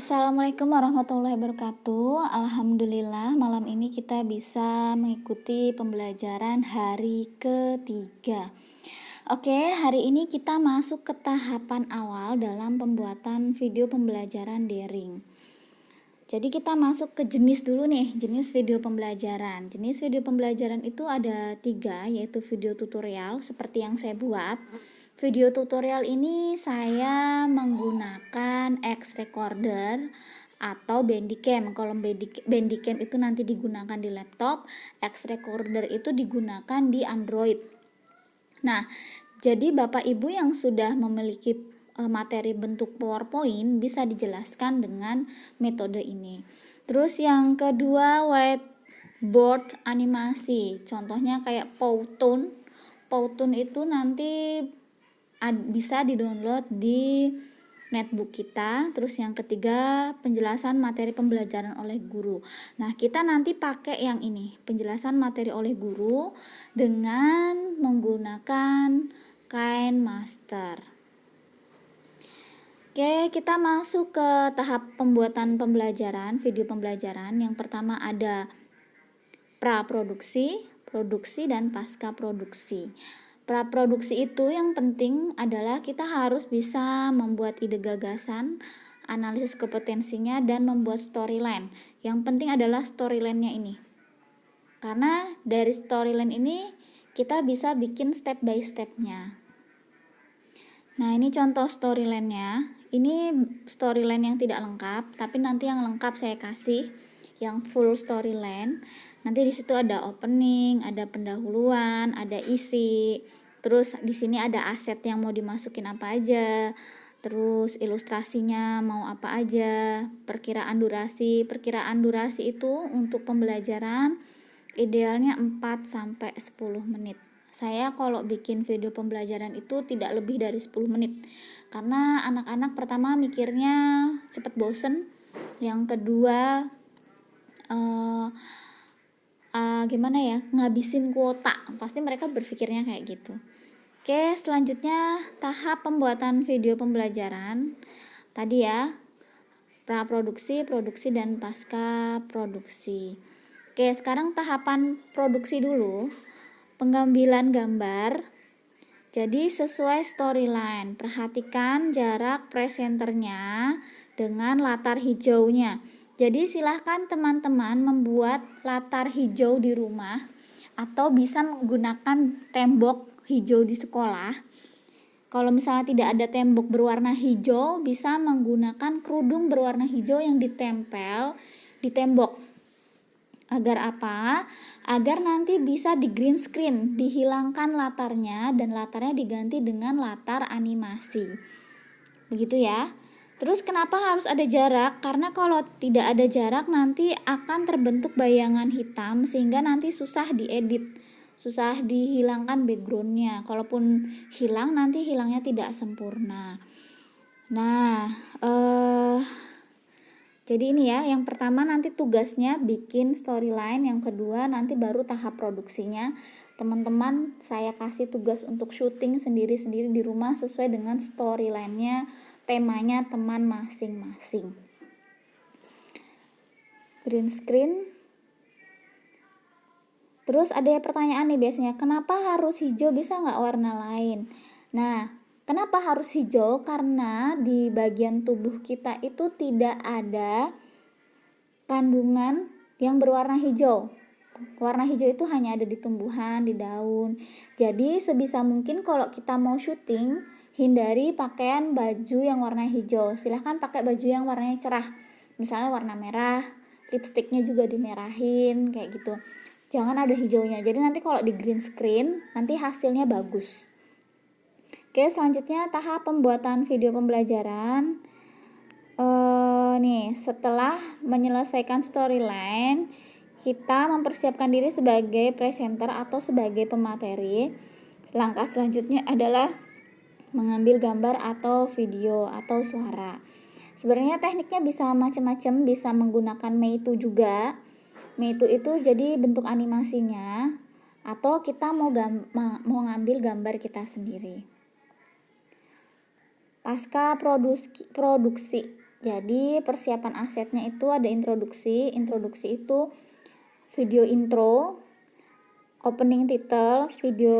Assalamualaikum warahmatullahi wabarakatuh. Alhamdulillah malam ini kita bisa mengikuti pembelajaran hari ketiga. Oke, hari ini kita masuk ke tahapan awal dalam pembuatan video pembelajaran daring. Jadi kita masuk ke jenis dulu nih, jenis video pembelajaran. Jenis video pembelajaran itu ada 3, yaitu video tutorial seperti yang saya buat. Video tutorial ini saya menggunakan X Recorder atau Bandicam. Kalau Bandicam itu nanti digunakan di laptop, X Recorder itu digunakan di Android. Nah, jadi Bapak Ibu yang sudah memiliki materi bentuk PowerPoint bisa dijelaskan dengan metode ini. Terus yang kedua, whiteboard animasi. Contohnya kayak Powtoon. Powtoon itu nanti bisa di-download di netbook kita. Terus yang ketiga, penjelasan materi pembelajaran oleh guru. Nah, kita nanti pakai yang ini, penjelasan materi oleh guru dengan menggunakan KineMaster. Oke, kita masuk ke tahap pembuatan pembelajaran, video pembelajaran. Yang pertama ada praproduksi, produksi, dan pasca produksi. Praproduksi itu yang penting adalah kita harus bisa membuat ide gagasan, analisis kompetensinya, dan membuat storyline. Yang penting adalah storyline-nya ini. Karena dari storyline ini kita bisa bikin step by step-nya. Nah, ini contoh storyline-nya. Ini storyline yang tidak lengkap, tapi nanti yang lengkap saya kasih yang full storyline. Nanti di situ ada opening, ada pendahuluan, ada isi. Terus di sini ada aset yang mau dimasukin apa aja. Terus ilustrasinya mau apa aja. Perkiraan durasi. Perkiraan durasi itu untuk pembelajaran idealnya 4 sampai 10 menit. Saya kalau bikin video pembelajaran itu tidak lebih dari 10 menit. Karena anak-anak pertama mikirnya cepat bosen. Yang kedua gimana ya, ngabisin kuota, pasti mereka berpikirnya kayak gitu. Oke, selanjutnya tahap pembuatan video pembelajaran tadi ya, praproduksi, produksi, dan pasca produksi. Oke, sekarang tahapan produksi dulu, pengambilan gambar. Jadi sesuai storyline, perhatikan jarak presenternya dengan latar hijaunya. Jadi silahkan teman-teman membuat latar hijau di rumah atau bisa menggunakan tembok hijau di sekolah. Kalau misalnya tidak ada tembok berwarna hijau, bisa menggunakan kerudung berwarna hijau yang ditempel di tembok. Agar apa? Agar nanti bisa di green screen, dihilangkan latarnya dan latarnya diganti dengan latar animasi. Begitu ya. Terus kenapa harus ada jarak? Karena kalau tidak ada jarak nanti akan terbentuk bayangan hitam sehingga nanti susah diedit, susah dihilangkan backgroundnya. Kalaupun hilang nanti hilangnya tidak sempurna. Nah, jadi ini ya, yang pertama nanti tugasnya bikin storyline, yang kedua nanti baru tahap produksinya. Teman-teman saya kasih tugas untuk syuting sendiri-sendiri di rumah sesuai dengan storyline-nya, temanya teman masing-masing. Green screen. Terus ada pertanyaan nih biasanya, kenapa harus hijau, bisa nggak warna lain? Nah, kenapa harus hijau? Karena di bagian tubuh kita itu tidak ada kandungan yang berwarna hijau. Warna hijau itu hanya ada di tumbuhan, di daun. Jadi sebisa mungkin kalau kita mau syuting, hindari pakaian baju yang warna hijau. Silahkan pakai baju yang warnanya cerah. Misalnya warna merah, lipstiknya juga dimerahin, kayak gitu. Jangan ada hijaunya. Jadi nanti kalau di green screen, nanti hasilnya bagus. Oke, selanjutnya tahap pembuatan video pembelajaran. Nih, setelah menyelesaikan storyline, kita mempersiapkan diri sebagai presenter atau sebagai pemateri. Langkah selanjutnya adalah mengambil gambar atau video atau suara. Sebenarnya tekniknya bisa macam-macam, bisa menggunakan Meitu juga. Meitu itu jadi bentuk animasinya, atau kita mau ngambil gambar kita sendiri. Pasca produksi. Jadi persiapan asetnya itu ada introduksi itu video intro, opening title, video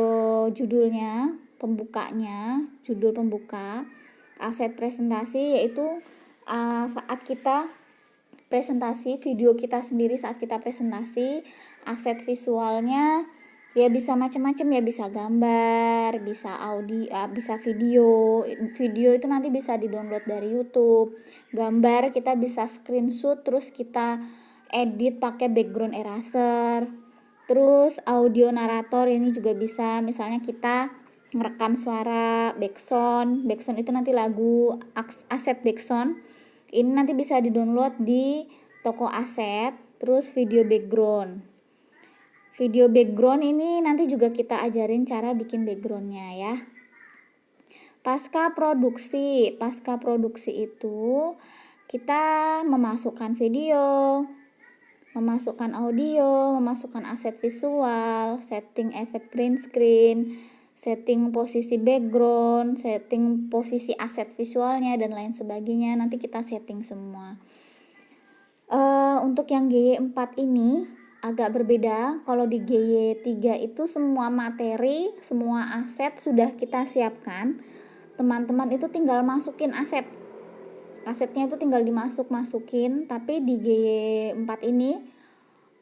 judulnya, pembukanya, judul pembuka, aset presentasi yaitu saat kita presentasi, video kita sendiri saat kita presentasi, aset visualnya ya bisa macam-macam ya, bisa gambar, bisa audio, bisa video. Video itu nanti bisa di-download dari YouTube. Gambar kita bisa screenshot terus kita edit pakai background eraser. Terus audio narator ini juga bisa, misalnya kita ngerekam suara backsound itu nanti lagu aset backsound. Ini nanti bisa di-download di toko aset. Terus video background ini nanti juga kita ajarin cara bikin backgroundnya ya. Pasca produksi itu kita memasukkan video, memasukkan audio, memasukkan aset visual, setting efek green screen, setting posisi background, setting posisi aset visualnya dan lain sebagainya. Nanti kita setting semua. Untuk yang GY4 ini agak berbeda. Kalau di GY3 itu semua materi, semua aset sudah kita siapkan. Teman-teman itu tinggal masukin asetnya itu tinggal masukin. Tapi di GY4 ini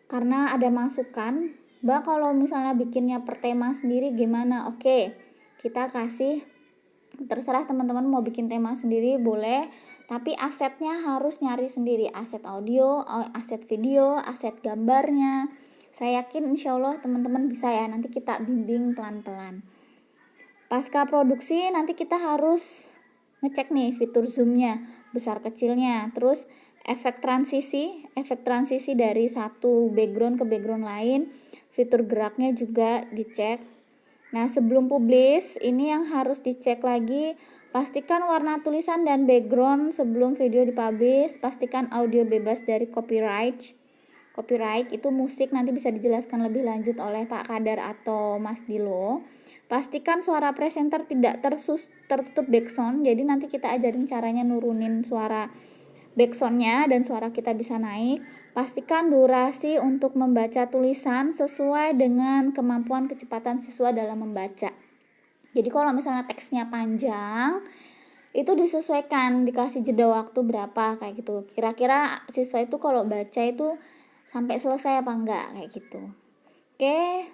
karena ada masukan, Mbak kalau misalnya bikinnya per tema sendiri gimana? Oke, kita kasih, terserah teman-teman mau bikin tema sendiri boleh, tapi asetnya harus nyari sendiri, aset audio, aset video, aset gambarnya. Saya yakin insya Allah teman-teman bisa ya, nanti kita bimbing pelan-pelan. Pasca produksi nanti kita harus ngecek nih fitur zoomnya, besar kecilnya, terus efek transisi dari satu background ke background lain, fitur geraknya juga dicek. Nah sebelum publish ini yang harus dicek lagi, pastikan warna tulisan dan background sebelum video dipublish, pastikan audio bebas dari copyright itu musik, nanti bisa dijelaskan lebih lanjut oleh Pak Kadar atau Mas Dilo. Pastikan suara presenter tidak tertutup backsound, jadi nanti kita ajarin caranya nurunin suara backsoundnya dan suara kita bisa naik. Pastikan durasi untuk membaca tulisan sesuai dengan kemampuan kecepatan siswa dalam membaca. Jadi kalau misalnya teksnya panjang, itu disesuaikan, dikasih jeda waktu berapa kayak gitu. Kira-kira siswa itu kalau baca itu sampai selesai apa enggak kayak gitu. Oke.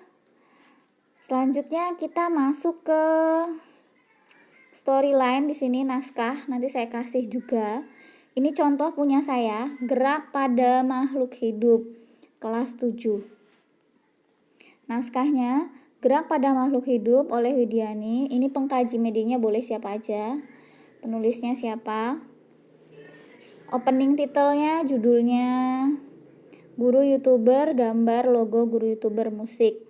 Selanjutnya kita masuk ke storyline. Di sini naskah nanti saya kasih juga. Ini contoh punya saya, gerak pada makhluk hidup kelas 7. Naskahnya gerak pada makhluk hidup oleh Widiani. Ini pengkaji medianya boleh siapa aja. Penulisnya siapa? Opening titelnya, judulnya, guru YouTuber, gambar logo guru YouTuber, musik.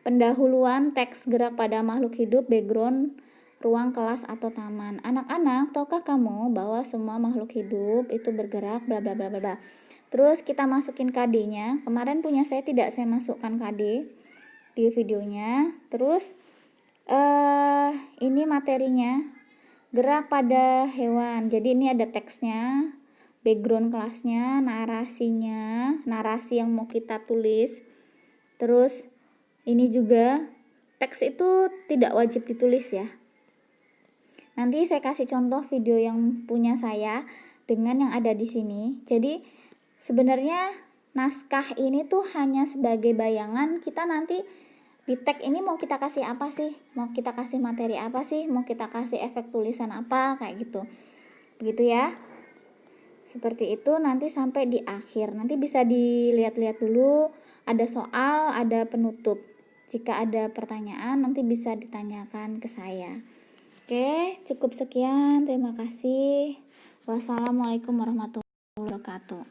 Pendahuluan teks gerak pada makhluk hidup, background, ruang kelas atau taman. Anak-anak, tahukah kamu bahwa semua makhluk hidup itu bergerak bla bla bla bla. Terus kita masukin KD-nya. Kemarin punya saya tidak saya masukkan KD di videonya. Terus ini materinya, gerak pada hewan. Jadi ini ada teksnya, background kelasnya, narasinya, narasi yang mau kita tulis. Terus ini juga teks itu tidak wajib ditulis ya. Nanti saya kasih contoh video yang punya saya dengan yang ada di sini. Jadi sebenarnya naskah ini tuh hanya sebagai bayangan. Kita nanti di tag ini mau kita kasih apa sih? Mau kita kasih materi apa sih? Mau kita kasih efek tulisan apa? Kayak gitu. Begitu ya. Seperti itu nanti sampai di akhir. Nanti bisa dilihat-lihat dulu, ada soal, ada penutup. Jika ada pertanyaan nanti bisa ditanyakan ke saya. Oke, cukup sekian. Terima kasih. Wassalamualaikum warahmatullahi wabarakatuh.